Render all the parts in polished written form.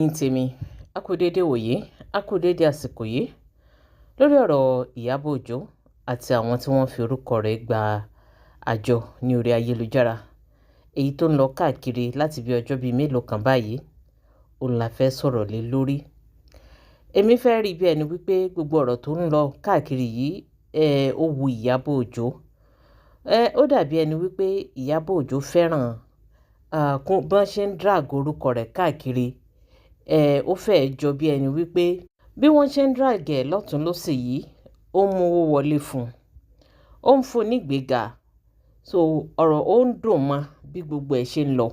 Ní tèmi, a kú dédé wòyí, a kú dédé àsìkò yìí lórí ọ̀rọ̀ Ìyábọ̀ Òjó àti àwọn tí wọ́n fi orúkọ rẹ̀ gba àjọ ní orí ayélujára. Èyí tó ń lọ káàkiri láti bí ọjọ́ bíi mélòó kan báyìí, òun la fẹ́ sọ̀rọ̀ lé lórí. Èmi fẹ́ rí bí ẹni wípé gbogbo ọ̀rọ̀ tó ń lọ káàkiri yìí, ó wu Ìyábọ̀ Òjó. Ó dàbí ẹni wípé Ìyábọ̀ Òjó fẹ́ràn bọ́n ṣe ń drag orúkọ rẹ̀ káàkiri. Ó fẹ́ẹ́ jọ bí ẹni wípé bí wọ́n ṣe ń drag ẹ̀ lọ́tùn lósì yìí, ó ń mú owó wọlé fún un, ó ń fún un nígbéga. So ọ̀rọ̀ ó ń dùn mọ́ bí gbogbo ẹ̀ ṣe ń lọ.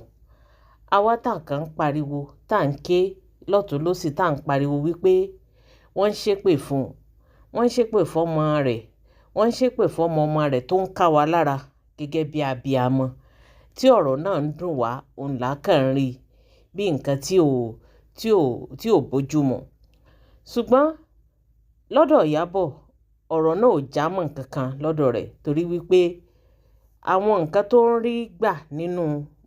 Àwa tá kàn ń pariwo, tá ń ké lọ́tùn lósì, tá ń pariwo wípé wọ́n ń ṣépè fún un, wọ́n ń ṣépè fọ́mọ rẹ̀, wọ́n ń ṣépè fọ́mọ ọmọ rẹ̀ tó ń ká wa lára gẹ́gẹ́ bí abiyamọ. Tí ọ̀rọ̀ náà ń dùn wá, òun là kàn ń rí bí nǹkan tí ò bójúmu. Ṣùgbọ́n lọ́dọ̀ Ìyábọ̀, ọ̀rọ̀ náà ò jámọ́ nǹkan kan lọ́dọ̀ rẹ̀ torí wípé àwọn nǹkan tó ń rí gbà nínú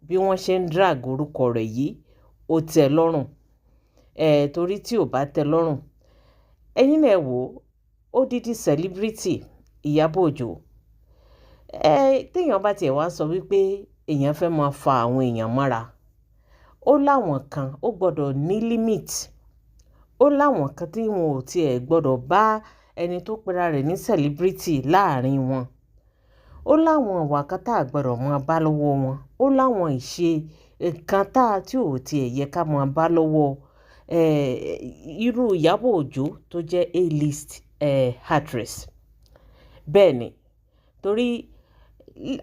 bí wọ́n ṣe ń drag orúkọ rẹ̀ yìí ó tẹ́ lọ́rùn. Torí tí ò bá tẹ́ lọ́rùn, ẹ̀yin náà wò ó, dídí celebrity Ìyábọ̀ Òjó. Téèyàn bá tiẹ̀ wá sọ wípé èèyàn fẹ́ máa fa àwọn èèyàn mọ́ra, ó láwọn kan ó gbọ́dọ̀ ní limit. Ó láwọn kan tí wọn ò tiẹ̀ gbọ́dọ̀ bá ẹni tó pera rẹ̀ ní celebrity láàrin wọn. Ó láwọn ìwà kan tá a gbọ́dọ̀ máa bá lọ́wọ́ wọn. Ó láwọn ìṣe nǹkan tí ò tiẹ̀ yẹ ká máa bá lọ́wọ́ irú Ìyábọ̀ Òjó tó jẹ́ A-list actress. Bẹ́ẹ̀ ni, torí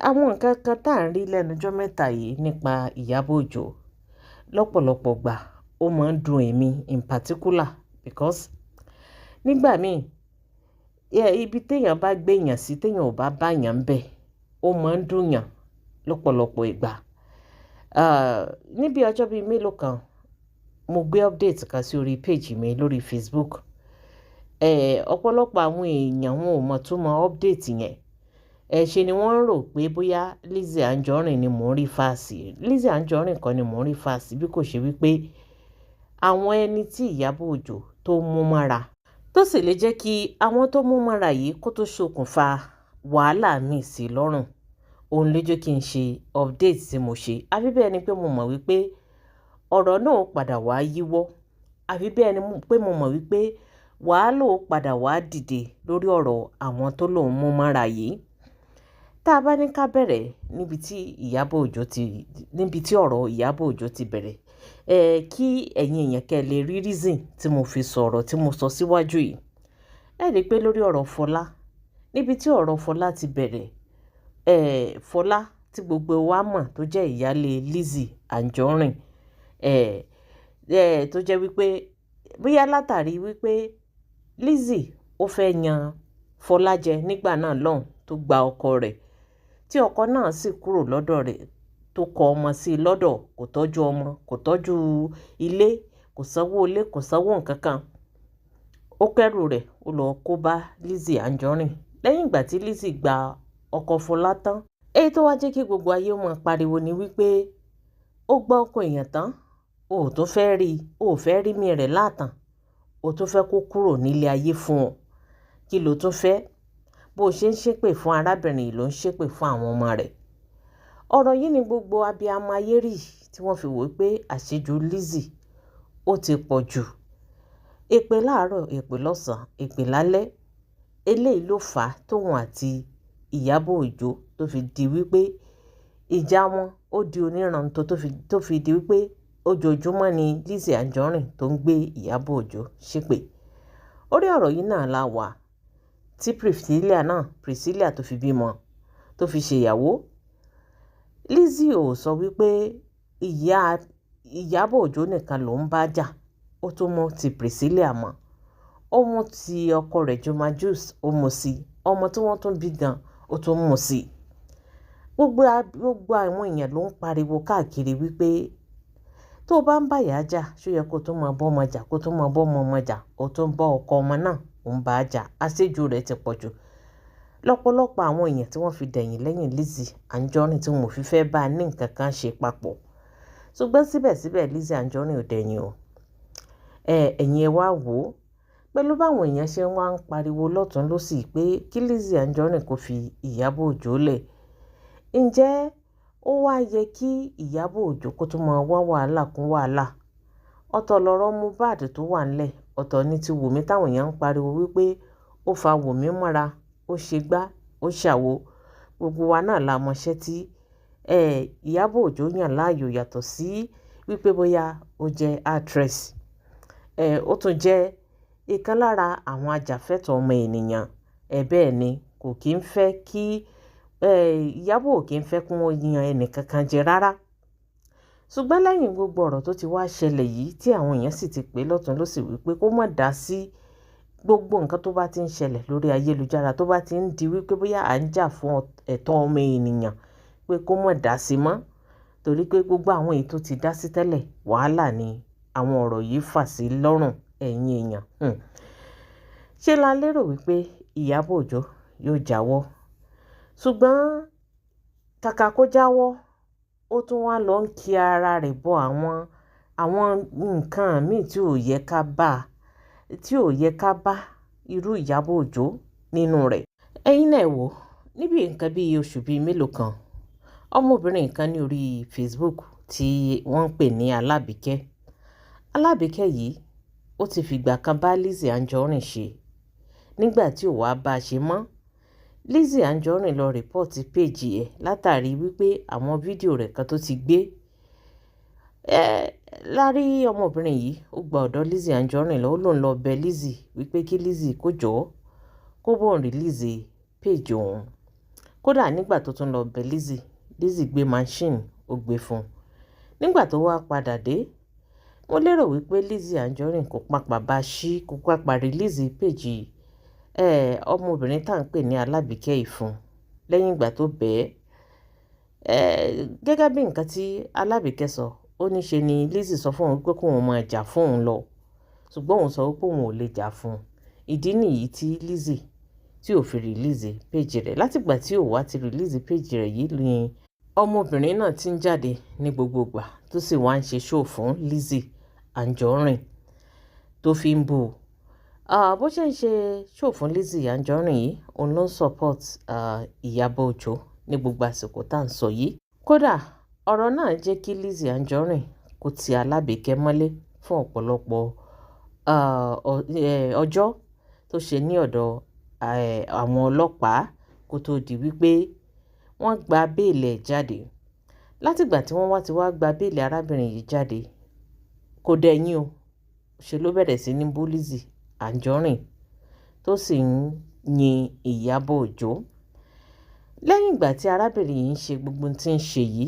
àwọn nǹkan kan tá à ń rí lẹ́nu ọjọ́ mẹ́ta yìí nípa Ìyábọ̀ Òjó lọ́pọ̀lọpọ̀ gbà ó máa ń dùn èmi in particular because nígbà míì ibi téèyàn bá gbé èèyàn sí téèyàn ò bá bá èèyàn ń bẹ̀, ó máa ń dùn yàn lọ́pọ̀lọpọ̀ ìgbà. Níbi ọjọ́ bíi mélòó kan, mo gbé update kan sí orí page mi lórí Facebook. Ọ̀pọ̀lọpọ̀ àwọn èèyàn wọn ò mọ̀ tó mọ update yẹn. Ṣe ni wọ́n ń rò pé bóyá Lizzy Anjorin ni mò ń rí fáàsì. Lizzy Anjorin kan ni mò ń rí fáàsì bí kò ṣe wípé àwọn ẹni tí Ìyábọ̀ Òjó tó mú mọ́ra, tó sì lè jẹ́ kí àwọn tó mú mọ́ra yìí kó tó ṣokùnfà wàhálà míì sí lọ́rùn. Òun ló jẹ́ kí n ṣe update tí mo ṣe. Àfi bẹ́ẹ̀ ni pé mo mọ̀ wípé ọ̀rọ̀ náà ó padà wá yíwọ́. Àfi bẹ́ẹ̀ ni pé mo mọ̀ wípé wàhálà ó padà wá dìde lórí ọ̀rọ̀ àwọn tó lòun mú mọ́ra yìí. Tá a bá ní ká bẹ̀rẹ̀ níbi tí ọ̀rọ̀ Ìyábọ̀ Òjó ti bẹ̀rẹ̀, kí ẹ̀yin èèyàn kẹ́ lè rí reason tí mo fi sọ̀rọ̀ tí mo sọ síwájú yìí. Ẹ rí i pé lórí ọ̀rọ̀ Fọlá, níbi tí ọ̀rọ̀ Fọlá ti bẹ̀rẹ̀, Fọlá tí gbogbo wa mọ̀ tó jẹ́ ìyálé Lizzy Anjorin, tó jẹ́ wípé bóyá látàrí wípé Lizzy ó fẹ́ yan Fọlá jẹ nígbà náà lọ́hùn tó gba ọkọ rẹ̀, tí ọkọ náà sì kúrò lọ́dọ̀ rẹ̀ tó kọ ọmọ sí i lọ́dọ̀, kò tọ́jú ọmọ, kò tọ́jú ilé, kò sanwó ilé, kò sanwó nǹkan kan. Ó kẹ́rù rẹ̀ ó lọ kó bá Lizzy Anjorin. Lẹ́yìn ìgbà tí Lizzy gba ọkọ Fọlá tán, èyí tó wá jẹ́ kí gbogbo ayé máa pariwo ni wípé ó gba ọkọ èèyàn tán, o ò tó fẹ́ rí, o ò fẹ́ rí mi rẹ̀ látàn, o tó fẹ́ kó kúrò nílé ayé fún ọ. Kí ló tún fẹ́? Bó ṣe ń ṣépè fún arábìnrin yìí ló ń ṣépè fún àwọn ọmọ rẹ̀. Ọ̀rọ̀ yìí ni gbogbo abiyamọ ayé rí tí wọ́n fi wò pé àṣejù Lizzy ó ti pọ̀ jù. Èpè láàárọ̀, èpè lọ́sàn-án, èpè lálẹ́. Eléyìí ló fà á tóun àti Ìyábọ̀ Òjó tó fi di wípé ìjà wọn ó di oníranto tó fi di wípé ojoojúmọ́ ni Lizzy Anjorin tó ń gbé Ìyábọ̀ Òjó ṣépè. Orí ọ̀rọ̀ yìí náà la wà tí Priscilla tó fi bímọ, tó fi ṣèyàwó. Lizzy ò sọ wípé Ìyábọ̀ Òjó nìkan ló ń bá jà, ó tún mú ti Priscilla mọ́. Ó mú ti ọkọ rẹ̀ Juma Juice, ó mú sí i. Ọmọ tí wọ́n tún bí gan, ó tún mú sí i. Gbogbo àwọn èèyàn ló ń pariwo káàkiri wípé tó o bá ń bá ìyá jà, ṣó yẹ kó tó máa bọ́ ọmọ jà, kó tó máa bọ́ ọmọ jà, ó tó ń bọ́ ọkọ ọmọ náà, ó ń bá a jà. Àṣejù rẹ̀ ti pọ̀ jù. Lọ́pọ̀lọpọ̀ àwọn èèyàn tí wọ́n fi dẹ̀yìn lẹ́yìn Lizzy Anjorin tí wọn ò fi fẹ́ bá a ní nǹkan kan ṣe papọ̀. Ṣùgbọ́n síbẹ̀síbẹ̀ Lizzy Anjorin ò dẹ̀yìn o. ẹ̀yin ẹ wá wò ó pẹ̀lú báwọn èèyàn ṣe wá ń pariwo lọ́tún lósì pé kí Lizzy Anjorin kò fi Ìyábọ̀ Òjó lẹ̀. Ǹjẹ́ ó wá yẹ kí Ìyábọ̀ Òjó kó tún máa wá wàhálà kún wàhálà? Ọ̀tọ̀ lọ̀rọ̀ Mohbad tó wà ńlẹ̀, ọ̀tọ̀ ní ti Wùmí táwọn èèyàn ń pariwo wípé ó fa Wùmí mọ́ra, ó ṣe gbá, ó ṣàwo. Gbogbo wa náà la mọṣẹ́ tí Ìyábọ̀ Òjó yàn láàyò yàtọ̀ sí wípé bóyá ó jẹ́ actress. Ó tún jẹ́ ìkan lára àwọn ajàfẹ́tọ̀ọ́ ọmọ ènìyàn. Bẹ́ẹ̀ ni kò kí ń fẹ́ kí Ìyábọ̀ ò kí ń fẹ́ kí wọ́n yan ẹnì kankan jẹ rárá. Ṣùgbọ́n lẹ́yìn gbogbo ọ̀rọ̀ tó ti wá ṣẹlẹ̀ yìí tí àwọn èèyàn sì ti pè lọ́tún lósì wípé kó má dá sí gbogbo nǹkan tó bá ti ń ṣẹlẹ̀ lórí ayélujára tó bá ti ń di wípé bóyá à ń jà fún ẹ̀tọ́ ọmọ ènìyàn pé kó má dá sí mọ́, torí pé gbogbo àwọn èyí tó ti dá sí tẹ́lẹ̀ wàhálà ni àwọn ọ̀rọ̀ yìí fà sí lọ́rùn ẹ̀yin èèyàn. Ṣé la lérò wípé Ìyábọ̀ Òjó yóò jáwọ́? Ṣùgbọ́n kàkà kó jáwọ́, ó tún wá lọ ń kí ara rẹ̀ bọ àwọn nǹkan míì tí ò yẹ ká bá irú Ìyábọ̀ Òjó nínú rẹ̀. Ẹ̀yin náà wò níbi nǹkan bíi oṣù bíi mélòó kan, ọmọbìnrin kan ní orí Facebook tí wọ́n ń pè ní Alábìkẹ́. Alábìkẹ́ yìí ó ti fìgbà kan bá Lizzy Anjorin ṣe. Nígbà tí ò wá bá a ṣe mọ́, Lizzy Anjorin lọ rìpọ́ọ̀tì péèjì ẹ̀ látàrí wípé àwọn fídíò rẹ̀ kan tó ti gbé. Lárí ọmọbìnrin yìí ó gba ọ̀dọ̀ Lizzy Anjorin lọ, ó lòun lọ bẹ Lizzy wípé kí Lizzy kó jọ̀ọ́ kó bóun rìlíìsì péèjì òun. Kódà nígbà tó tún lọ bẹ Lizzy gbé machine ó gbé fún un. Nígbà tó wá padà dé, mo lérò wípé Lizzy Anjorin kò papà rìlíìsì péèjì ọmọbìnrin tá à ń pè ní Alábìkẹ́ yìí fún un lẹ́yìn ìgbà tó bẹ́ẹ̀. Gẹ́gẹ́ bí nǹkan tí Alábìkẹ́ sọ, ó ní ṣe ni Lizzy sọ fún òun pé kóun máa jà fún òun lọ, ṣùgbọ́n òun sọ wípé òun ò lè jà fún un. Ìdí nìyí tí Lizzy tí ò fi rìlíìsì péèjì rẹ̀. Látìgbà tí ò wá ti rìlíìsì péèjì rẹ̀ yìí ni ọmọbìnrin náà ti ń jáde ní gbogbo ìgbà tó sì wá ń ṣe ṣóò fún Lizzy Anjorin tó fi ń bú. Bó ṣe ń ṣe ṣóò fún Lizzy Anjorin yìí, òun ló ń support Ìyábọ̀ Òjó ní gbogbo àsìkò tá à ń sọ yìí. Kódà ọ̀rọ̀ náà jẹ́ kí Lizzy Anjorin kó ti Alábìkẹ́ mọ́lé fún ọ̀pọ̀lọpọ̀ ọjọ́ tó ṣe ní ọ̀dọ̀ àwọn ọlọ́pàá kó tó di wípé wọ́n gba béèlì ẹ̀ jáde. Látìgbà tí wọ́n ti wá gba béèlì arábìnrin yìí jáde, kò dẹ̀yìn o, ṣe ló bẹ̀rẹ̀ sí ní bú Lizzy Anjorin tó sì ń yin Ìyábọ̀ Òjó. Lẹ́yìn ìgbà tí arábìnrin yìí ń ṣe gbogbo tí ń ṣe yìí,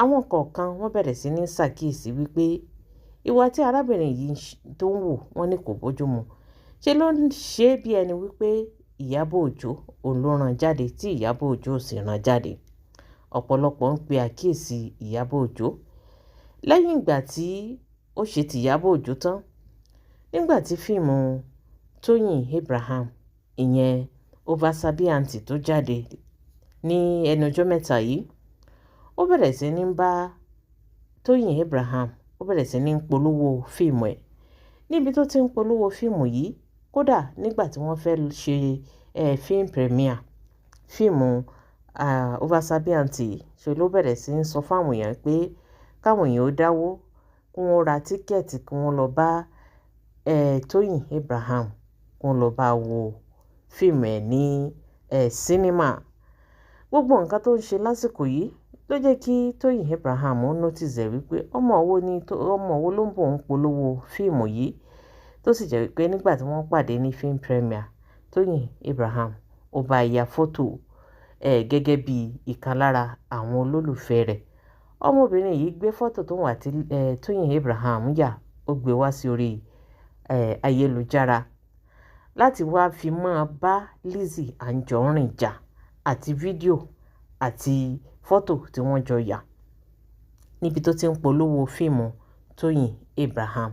àwọn kọ̀ọ̀kan wọ́n bẹ̀rẹ̀ sí ní ṣàkíyèsí wípé ìwà tí arábìnrin yìí tó ń wò wọ́n ní kò bójúmu. Ṣe ló ń ṣe bí ẹni wípé Ìyábọ̀ Òjó òun ló rán jáde tí Ìyábọ̀ Òjó ò sì rán jáde. Ọ̀pọ̀lọpọ̀ ń pe àkíyèsí Ìyábọ̀ Òjó. Lẹ́yìn ìgbà tí ó ṣe ti Ìyábọ̀ Òjó tán, nígbà tí fíìmù Tóyìn Abraham ìyẹn Oversabianti tó jáde ní ẹnu ọjọ́ mẹ́ta yìí, ó bẹ̀rẹ̀ sí ní bá Tóyìn Abraham ó bẹ̀rẹ̀ sí ní polówó fíìmù ẹ̀. Níbi tó ti ń polówó fíìmù yìí, kódà nígbà tí wọ́n fẹ́ ṣe film premiere fíìmù Oversabianti, ṣe ló bẹ̀rẹ̀ sí ní sọ fáwọn èèyàn pé káwọn èèyàn ó dáwó kí wọ́n ra tíkẹ́ẹ̀tì kí wọ́n lọ bá Tóyìn Abraham kí wọ́n lọ bá wo fíìmù ẹ̀ ní sinimá. Gbogbo nǹkan tó ń ṣe lásìkò yìí ló jẹ́ kí Tóyìn Abraham ó notice ẹ̀ wípé ọmọ wo ló ń bọ̀ ń polówó fíìmù yìí, tó sì jẹ́ wípé nígbà tí wọ́n pàdé ní film premiere, Tóyìn Abraham ó bá ya fọ́tò gẹ́gẹ́ bí ìkan lára àwọn olólùfẹ́ rẹ̀. Ọmọbìnrin yìí gbé fọ́tò tóun àti Tóyìn Abraham yà, ó gbé wá sí orí ayélujára láti wá fi máa bá Lizzy Anjorin jà àti fídíò àti fọ́tò tí wọ́n jọ yà níbi tó ti ń polówó fíìmù Tóyìn Abraham.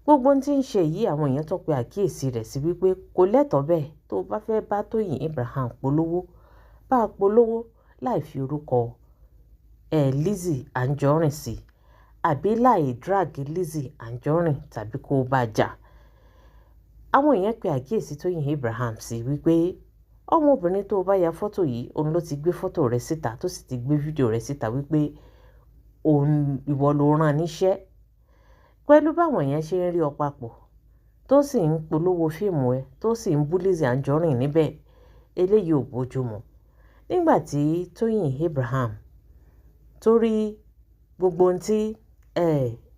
Gbogbo ohun tí ń ṣe yìí àwọn èèyàn tó pe àkíyèsí rẹ̀ sí wípé kò lẹ́tọ̀ọ́ bẹ́ẹ̀. Tó bá fẹ́ bá Tóyìn Abraham polówó, bá a polówó láì fi orúkọ Lizzy Anjorin sí. àbí láì drag Lizzy Anjorin tàbí kó bá jà. Àwọn èèyàn pe àkíyèsí Tóyìn Abraham sí wípé ọmọbìnrin tó bá ya fọ́tò yìí òun ló ti gbé fọ́tò rẹ̀ síta tó sì ti gbé fídíò rẹ̀ síta wípé ìwọ ló rán níṣẹ́. Pẹ̀lú báwọn èèyàn ṣe ń rí ọ papọ̀ tó sì ń polówó fíìmù ẹ tó sì ń bú Lizzy Anjorin níbẹ̀, eléyìí ò bójúmu. Nígbà tí Tóyìn Abraham tó rí gbogbo ohun tí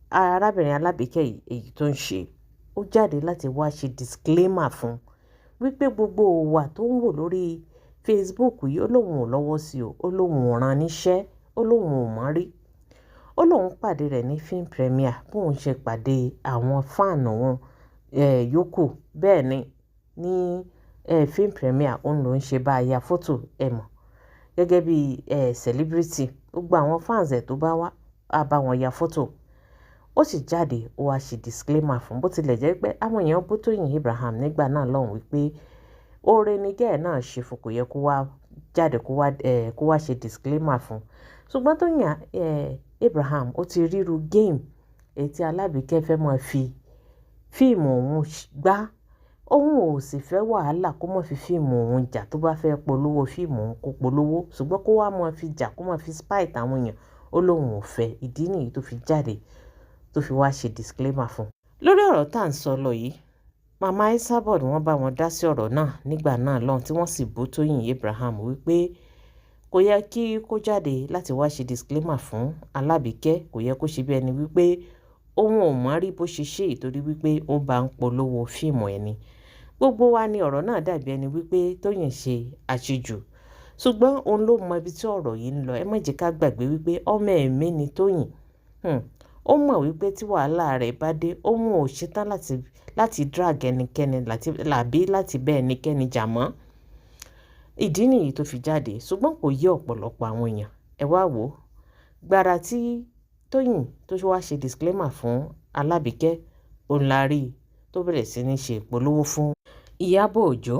arábìnrin Alábìíkẹ́ yìí èyí tó ń ṣe, ó jáde láti wá ṣe disclaimer fún wípé gbogbo òwà tó ń wò lórí Facebook yìí ó lóun ò lọ́wọ́ sí o, ó lóun ò rán níṣẹ́, ó lóun ò mọ̀ rí. Ó lóun pàdé rẹ̀ ní film premiere bóun ṣe pàdé àwọn fáànù wọn yòókù. Bẹ́ẹ̀ ni ní film premiere òun ló ń ṣe bá a ya fọ́tò mọ̀ gẹ́gẹ́ bí celebrity. Gbogbo àwọn fans ẹ̀ tó bá wá á bá wọn ya fọ́tò. Ó sì jáde ó wá ṣe disclaimer fún, bó tilẹ̀ jẹ́ pé àwọn èèyàn bú Tóyìn Abraham nígbà náà lọ́hùn wípé oore ni gẹ́ẹ̀ náà ṣe fún, kò yẹ kó wá jáde kó wá ṣe disclaimer fún. Ṣùgbọ́n Tóyìn Abraham ó ti ríru game èyí tí Alábìíkẹ́ fẹ́ máa fi fíìmù òun gbá. Òun ò sì fẹ́ wàhálà kó má fi fíìmù òun jà. Tó bá fẹ́ polówó fíìmù òun kó polówó, ṣùgbọ́n kó wá máa fi jà kó máa fi spite àwọn èèyàn, ó lóun ò fẹ́. Ìdí nìyí tó fi jáde tó fi wá ṣe disclaimer fún. Lórí ọ̀rọ̀ tá à ń sọ lọ yìí, màmá Esabod wọ́n bá wọn dá sí ọ̀rọ̀ náà nígbà náà lọ́hùn tí wọ́n sì bú Tóyìn Abraham wípé kò yẹ kí kó jáde láti wá ṣe disclaimer fún Alábìíkẹ́. Kò yẹ kó ṣe bí ẹni wípé òun ò mọ̀ rí bó ṣe ṣe ìtorí wípé ó bá ń polówó fíìmù ẹ̀ ni. Gbogbo wa ni ọ̀rọ̀ náà dàbí ẹni wípé Tóyìn ṣe àṣejù, ṣùgbọ́n òun ló mọ ibi tí ọ̀rọ̀ yìí ń lọ. Ẹ má jẹ́ ká gbàgbé wípé ọmọ ẹ̀mí ni Tóyìn. Ó mọ̀ wípé tí wàhálà rẹ̀ bá dé, òun ò ṣetán láti drag ẹnikẹ́ni láti bẹ́ ẹnikẹ́ni jà mọ́. Ìdí nìyí tó fi jáde, ṣùgbọ́n kò yé ọ̀pọ̀lọpọ̀ àwọn èèyàn. Ẹ wá wò ó, gbàrà tí Tóyìn tó wá ṣe disclaimer fún Alábìíkẹ́, òun la rí tó bẹ̀rẹ̀ sí ní ṣe ìpolówó fún Ìyábọ̀ Òjó.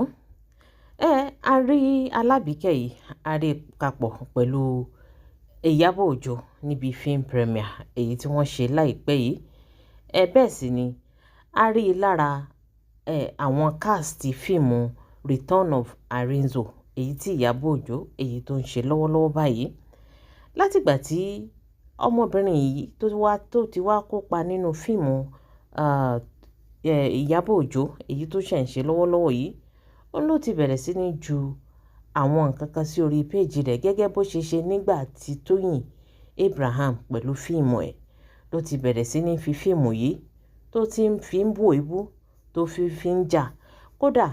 A rí Alábìíkẹ́ yìí, a rí papọ̀ pẹ̀lú Ìyábọ̀ Òjó níbi film premiere èyí tí wọ́n ṣe láìpẹ́ yìí. Bẹ́ẹ̀ sì ni a rí lára àwọn cast fíìmù Return of Arinzo èyí tí Ìyábọ̀ Òjó èyí tó ń ṣe lọ́wọ́lọ́wọ́ báyìí. Látìgbà tí ọmọbìnrin yìí tó ti wá kópa nínú fíìmù Ìyábọ̀ Òjó èyí tó ṣẹ̀ ń ṣe lọ́wọ́lọ́wọ́ yìí, òun ló ti bẹ̀rẹ̀ sí ní ju àwọn nǹkan kan sí orí péèjì rẹ̀ gẹ́gẹ́ bó ṣe ṣe nígbà tí Tóyìn Abraham pẹ̀lú fíìmù ẹ̀ ló ti bẹ̀rẹ̀ sí ní fi fíìmù yìí tó ti fi ń bò ibú tó fi ń jà. Kódà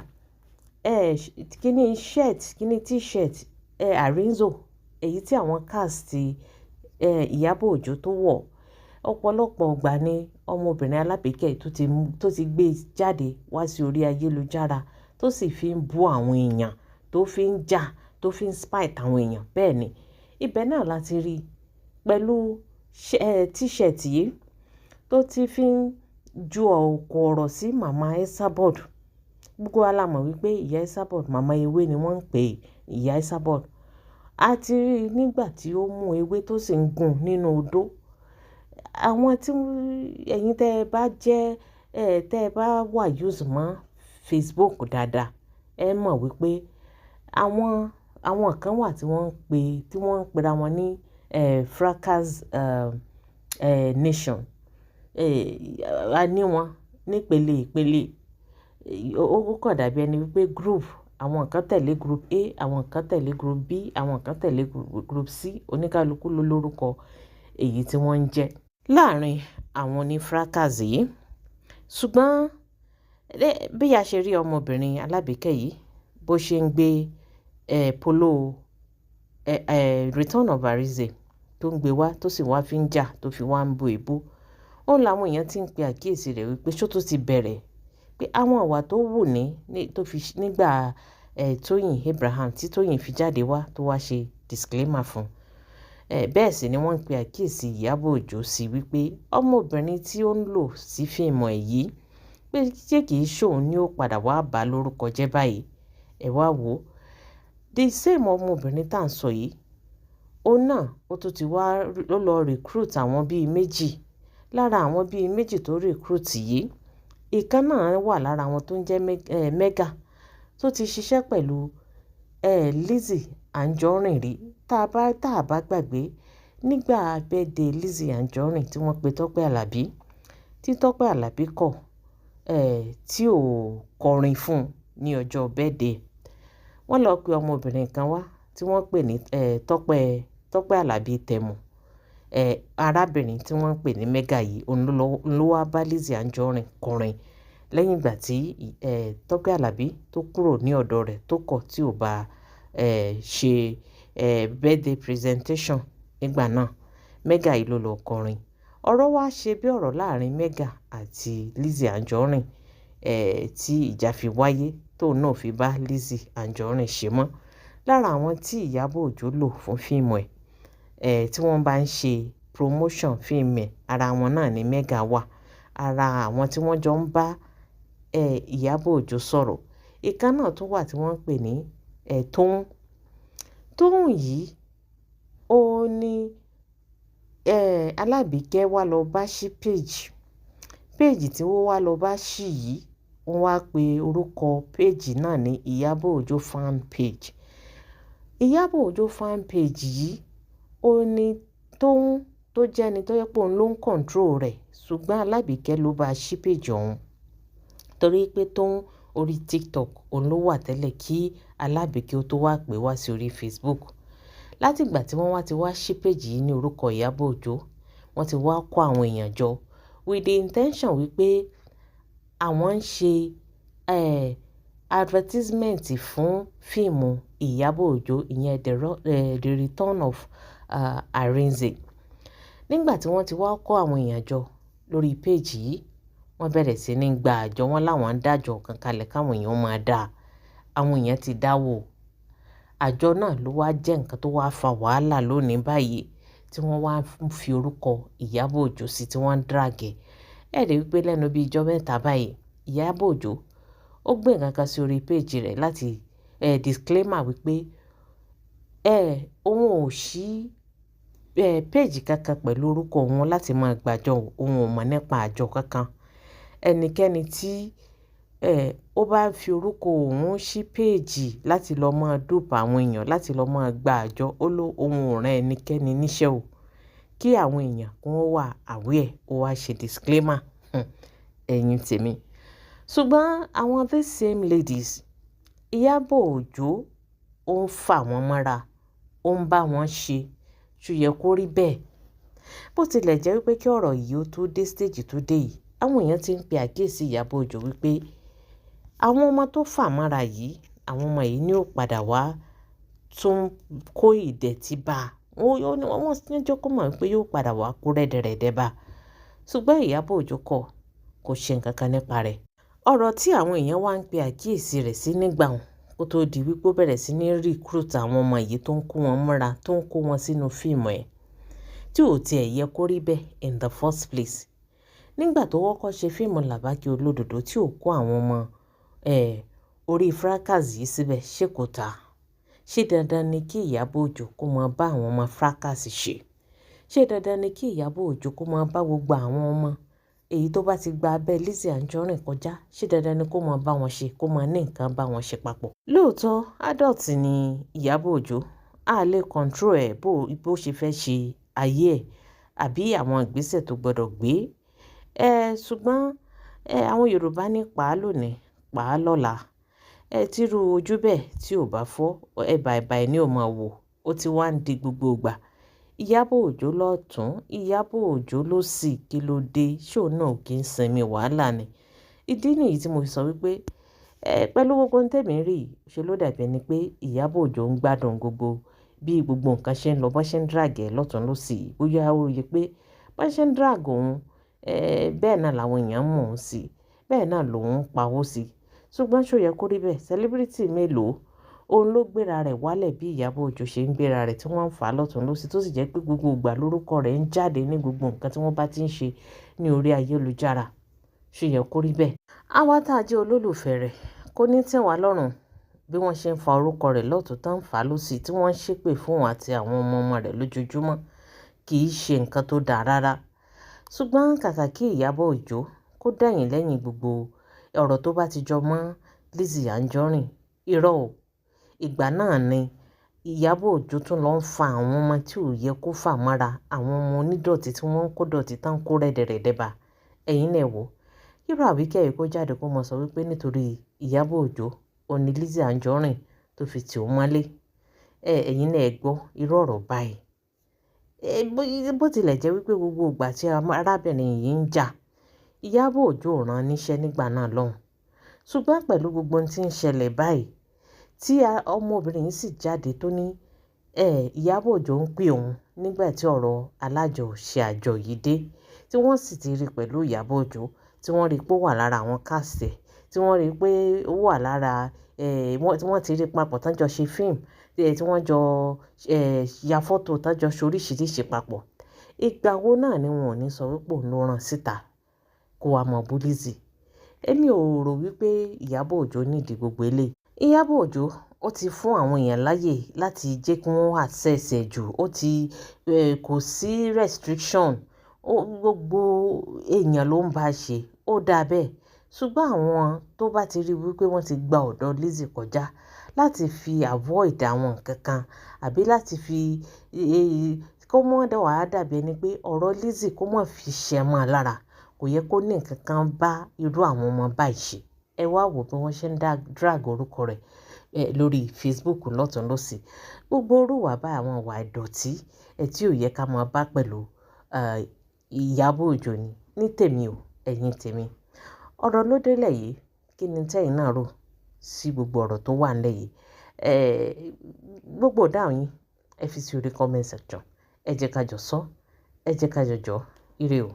kíní t-shirt Arinzo èyí tí àwọn cast Ìyábọ̀ Òjó tó wọ̀, ọ̀pọ̀lọpọ̀ ọgbà ni ọmọbìnrin Alábìíkẹ́ tó ti gbé jáde wá sí orí ayélujára tó sì fi ń bú àwọn èèyàn, tó fi ń jà, tó fi ń spite àwọn èèyàn. Bẹ́ẹ̀ ni ibẹ̀ náà láti rí pẹ̀lú t-shirt yìí tó ti fi ń ju ọ̀rọ̀ sí màmá Esabod. Gbogbo wa la mọ̀ wípé ìyá Esabod, màmá ewé ni wọ́n ń pè ìyá Esabod. A ti rí nígbà tí ó mú ewé tó sì ń gùn nínú odó. Àwọn tí ẹ̀yin tẹ́ ẹ bá wà use mọ́ Facebook dáadáa, ẹ mọ̀ wípé àwọn kan wà tí wọ́n ń pera wọn ní Fracas Nation. A ní wọn nípele ìpele. Ó kàn dàbí ẹni wípé group, àwọn kan tẹ̀lé group A, àwọn kan tẹ̀lé group B, àwọn kan tẹ̀lé group C. Oníkálukú ló lórúkọ èyí tí wọ́n ń jẹ́ láàrin àwọn ní fracas yìí. Ṣùgbọ́n bí a ṣe rí ọmọbìnrin Alábìíkẹ́ yìí bó ṣe ń gbé polo Return of Arinze tó ń gbé wá tó sì wá fi ń jà tó fi wá ń bo èébú, òun làwọn èèyàn ti ń pe àkíyèsí rẹ̀ wípé ṣó tó ti bẹ̀rẹ̀ pé àwọn àwà tó wù nígbà Tóyìn Abraham tí Tóyìn fi jáde wá tó wá ṣe disclaimer fún. Bẹ́ẹ̀ sì ni wọ́n ń pe àkíyèsí Ìyábọ̀ Òjó sí wípé ọmọbìnrin tí ó ń lò sí fíìmù ẹ̀ yìí pé ṣé kìí ṣòun ni ó padà wá bá lórúkọ jẹ́ báyìí. Ẹ wá wò ó, the same ọmọbìnrin tá à ń sọ yìí, òun náà ó tún ti wá ló lọ recruit àwọn bíi méjì. Lára àwọn bíi méjì tó recruit yìí, ìkan náà wà lára àwọn tó ń jẹ́ Mega tó ti ṣiṣẹ́ pẹ̀lú Lizzy Anjorin rí. Tá a bá gbàgbé, nígbà birthday Lizzy Anjorin tí wọ́n pe Tọ́pẹ́ Àlàbí, tí Tọ́pẹ́ Àlàbí kọ̀ tí ò kọrin fún un ní ọjọ́ birthday, wọ́n lọ pe ọmọbìnrin kan wá tí wọ́n pè ní Tọ́pẹ́ Àlàbí Tẹ̀mù. Arábìnrin tí wọ́n ń pè ní Mega yìí òun ló wá bá Lizzy Anjorin kọrin lẹ́yìn ìgbà tí Tọ́pẹ́ Àlàbí tó kúrò ní ọ̀dọ̀ rẹ̀ tó kọ̀ tí ò bá ṣe birthday presentation nígbà náà. Mega yìí ló lọ kọrin. Ọ̀rọ̀ wá ṣe bí ọ̀rọ̀ láàrin Mega àti Lizzy Anjorin tí ìjà fi wáyé tóun náà fi bá Lizzy Anjorin ṣe mọ́. Lára àwọn tí Ìyábọ̀ Òjó lò fún fíìmù tí wọ́n bá ń ṣe promotion fíìmù ara wọn náà ni Mega wà. Ara àwọn tí wọ́n jọ ń bá Ìyábọ̀ Òjó sọ̀rọ̀. Ìkan náà tó wà tí wọ́n ń pè ní Tóun. Tóun yìí ó ní Alábìíkẹ́ wá lọ bá ṣí péèjì tí wọ́n wá lọ bá ṣí yìí, wọ́n wá pe orúkọ péèjì náà ní Ìyábọ̀ Òjó fan page. Ìyábọ̀ Òjó fan page yìí ó ní Tóun tó jẹ́ ẹni tó yẹ pé òun ló ń control rẹ̀, ṣùgbọ́n Alábìíkẹ́ ló bá ṣí péèjì ọ̀hún torí pé Tóun orí TikTok òun ló wà tẹ́lẹ̀ kí Alábìíkẹ́ ó tó wá pè wá sí orí Facebook. Látìgbà tí wọ́n wá ti wá ṣí péèjì yìí ní orúkọ Ìyábọ̀ Òjó, wọ́n ti wá kó àwọn èèyàn jọ with the intention wípé àwọn ń ṣe advertisement fún fíìmù Ìyábọ̀ Òjó, ìyẹn the return of Arinze. Nígbà tí wọ́n ti wá kó àwọn èèyàn jọ lórí péèjì yìí, wọ́n bẹ̀rẹ̀ sí ní gba àjọ, wọn láwọn ń dájọ́ kan kalẹ̀ káwọn èèyàn máa dá. Àwọn èèyàn ti dáwó. Àjọ náà ló wá jẹ́ nǹkan tó wá fa wàhálà lónìí báyìí tí wọ́n wá ń fi orúkọ Ìyábọ̀ Òjó sí tí wọ́n ń drag rí wípé lẹ́nu bí ijọ́ mẹ́ta báyìí Ìyábọ̀ Òjó ó gbé nǹkan kan sí orí péèjì rẹ̀ láti disclaimer wípé òun ò ṣí péèjì kankan pẹ̀lú orúkọ òun láti máa gbàjọ, òun ò mọ̀ nípa àjọ kankan. Ẹnikẹ́ni tí ó bá ń fi orúkọ òun ṣí péèjì láti lọ máa dúpọ̀ àwọn èèyàn láti lọ máa gba àjọ, ó ló òun ò rán ẹnikẹ́ni níṣẹ́ o, kí àwọn èèyàn kí wọ́n wà aware, ó wá ṣe disclaimer ẹ̀yin tèmi. Ṣùgbọ́n àwọn these same ladies, Ìyábọ̀ Òjó ó ń fà wọ́n mọ́ra, ó ń bá wọn ṣe, ṣó yẹ kó rí bẹ́ẹ̀. Bó tilẹ̀ jẹ́ wípé kí ọ̀rọ̀ yìí ó tó dé stage tó dé yìí, àwọn èèyàn ti ń pe àkíyèsí Ìyábọ̀ Òjó wípé àwọn ọmọ tó fà mọ́ra yìí, àwọn ọmọ yìí ni ó padà wá tún kó ìdẹ̀tí bá. Wọ́n sì ń jókòó mọ̀ wípé yóò padà wá kó rẹ́dẹ̀rẹ́dẹ́ bá. Ṣùgbọ́n Ìyábọ̀ Òjó kò ṣe nǹkan kan nípa rẹ̀. Ọ̀rọ̀ tí àwọn èèyàn wá ń pe àkíyèsí rẹ̀ sí nígbà wọn kó tó di wípé ó bẹ̀rẹ̀ sí ní recruit àwọn ọmọ yìí tó ń kó wọn mọ́ra, tó ń kó wọn sínú fíìmù tí ò tiẹ̀ yẹ kó rí bẹ́ẹ̀ in the first place. Nígbà tó kọ́kọ́ ṣe fíìmù Làbákí Olódodo tí ò kó àwọn ọmọ orí fracas yìí síbẹ̀, ṣé kò tà? Ṣé dandan ni kí Ìyábọ̀ Òjó kó máa bá àwọn ọmọ fracas ṣe? Ṣé dandan ni kí Ìyábọ̀ Òjó kó máa bá gbogbo àwọn ọmọ èyí tó bá ti gba abẹ́ Lizzy Anjorin kọjá, ṣé dandan ni kó máa bá wọn ṣe, kó máa ní nǹkan bá wọn ṣe papọ̀? Lóòótọ́ adult ni Ìyábọ̀ Òjó, a lè control bó ṣe fẹ́ ṣe ayé àbí àwọn ìgbésẹ̀ tó gbọdọ̀ gbé. Ṣùgbọ́n àwọn Yorùbá ní pa á lónìí, pa á lọ́la. Tírú ojú bẹ́ẹ̀ tí ò bá fọ́, bàìbàì ni ó máa wò, ó ti wá ń di gbogbo ìgbà. Ìyábọ̀ Òjó lọ́tún, Ìyábọ̀ Òjó lósì, kí ló dé? Ṣó náà kì í sinmi wàhálà ni? Ìdí nìyí tí mo fi sọ wípé pẹ̀lú gbogbo ohun tẹ̀mí rí, ṣe ló dàbí ẹni pé Ìyábọ̀ Òjó ń gbádùn bí gbogbo nǹkan ṣe ń lọ, bó ṣe ń drag lọ́tún lósì. Bóyá ó rí pé bó ṣe ń drag òun, bẹ́ẹ̀ náà làwọn èèyàn mọ̀ ọ́n sí, bẹ́ẹ̀ náà lòun ń pawó sí. Ṣùgbọ́n ṣó yẹ kó rí bẹ́ẹ̀? Celebrity mélòó òun ló gbéra rẹ̀ wálẹ̀ bí Ìyábọ̀ Òjó ṣe ń gbéra rẹ̀ tí wọ́n ń fà á lọ́tún lósì, tó sì jẹ́ pé gbogbo ìgbà lórúkọ rẹ̀ ń jáde ní gbogbo nǹkan tí wọ́n bá ti ń ṣe ní orí ayélujára. Ṣó yẹ kó rí bẹ́ẹ̀? Àwa tá a jẹ́ olólùfẹ́ rẹ̀ kò ní tẹ́ wa lọ́rùn bí wọ́n ṣe ń fa orúkọ rẹ̀ lọ́tùn tán ń fà á lósì tí wọ́n ń ṣépè fún òun àti àwọn ọmọ ọmọ rẹ̀ lójoojúmọ́ kì í ṣe nǹkan tó dáa rárá. Ṣùgbọ́n kàkà kí Ìyábọ̀ Òjó kó dẹ̀yìn lẹ́yìn gbogbo ọ̀rọ̀ tó bá ti jọ mọ́ Lizzy Anjorin, irọ́ o. Ìgbà náà ni Ìyábọ̀ Òjó tún lọ ń fa àwọn ọmọ tí ò yẹ kó fà mọ́ra, àwọn ọmọ onídọ̀tí tí wọ́n ń kó dọ̀tí tán kó rẹ́dẹ̀rẹ́dẹ́ bá. Ẹ̀yin náà wò. Irú Àbíkẹ́ yìí kó jáde kó mọ sọ wípé nítorí Ìyábọ̀ Òjó òní Lizzy Anjorin tó fi tì ó mọ́lé. Ẹ̀yin náà gbọ́ irú ọ̀rọ̀ báyìí. Bó tilẹ̀ jẹ́ wípé gbogbo ìgbà tí arábìnrin yìí ń jà, Ìyábọ̀ Òjó rán níṣẹ́ nígbà náà lọ́hùn. Ṣùgbọ́n pẹ̀lú gbogbo ohun tí ń ṣẹlẹ̀ báyìí, tí ọmọbìnrin yìí sì jáde tó ní Ìyábọ̀ Òjó ń pè òun nígbà tí ọ̀rọ̀ alájọṣe àjọ yìí dé, tí wọ́n sì ti rí pẹ̀lú Ìyábọ̀ Òjó, tí wọ́n rí pé ó wà lára àwọn káàsì, tí wọ́n rí pé ó wà lára tí wọ́n ti rí papọ̀ tán jọ ṣe fíìmù, tí wọ́n jọ ya fọ́tò tán jọ ṣe oríṣiríṣi papọ̀. Ìgbà wo náà ni wọn ò ní sọ wípé òun ló rán síta kó wa mọ bú Lizzy? Èmi ò rò wípé Ìyábọ̀ Òjó nídìí gbogbo eléyìí. Ìyábọ̀ Òjó ó ti fún àwọn èèyàn láyè láti jẹ́ kí wọ́n access ẹ̀ jù. Ó ti kò sí restriction. Gbogbo èèyàn ló ń bá a ṣe. Ó dáa bẹ́ẹ̀. Ṣùgbọ́n àwọn tó bá ti rí wípé wọ́n ti gba ọ̀dọ̀ Lizzy kọjá láti fi avoid àwọn nǹkan kan àbí láti fi kó mọ́ dàbí ẹni pé ọ̀rọ̀ Lizzy kó mọ́ fi ṣẹ mọ́ lára, kò yẹ kó ní nǹkan kan bá irú àwọn ọmọ báyìí ṣe. Ẹ wá wò bí wọ́n ṣe ń drag orúkọ rẹ̀ lórí Facebook lọ́tùn lósì. Gbogbo irú ìwà bá àwọn ìwà ìdọ̀tí tí ò yẹ ká máa bá pẹ̀lú Ìyábọ̀ Òjó ni. Ní tèmi o, ẹ̀yin tèmi. Ọ̀rọ̀ ló délẹ̀ yìí. Kí ni tẹ́yin náà rò sí gbogbo ọ̀rọ̀ tó wà nílẹ̀ yìí? Gbogbo ìdáhùn yín ẹ fi sí orí comment section. Ẹ jẹ́ ká jọ sọ. Ẹ jẹ́ ká jọ jọ́. Ire o.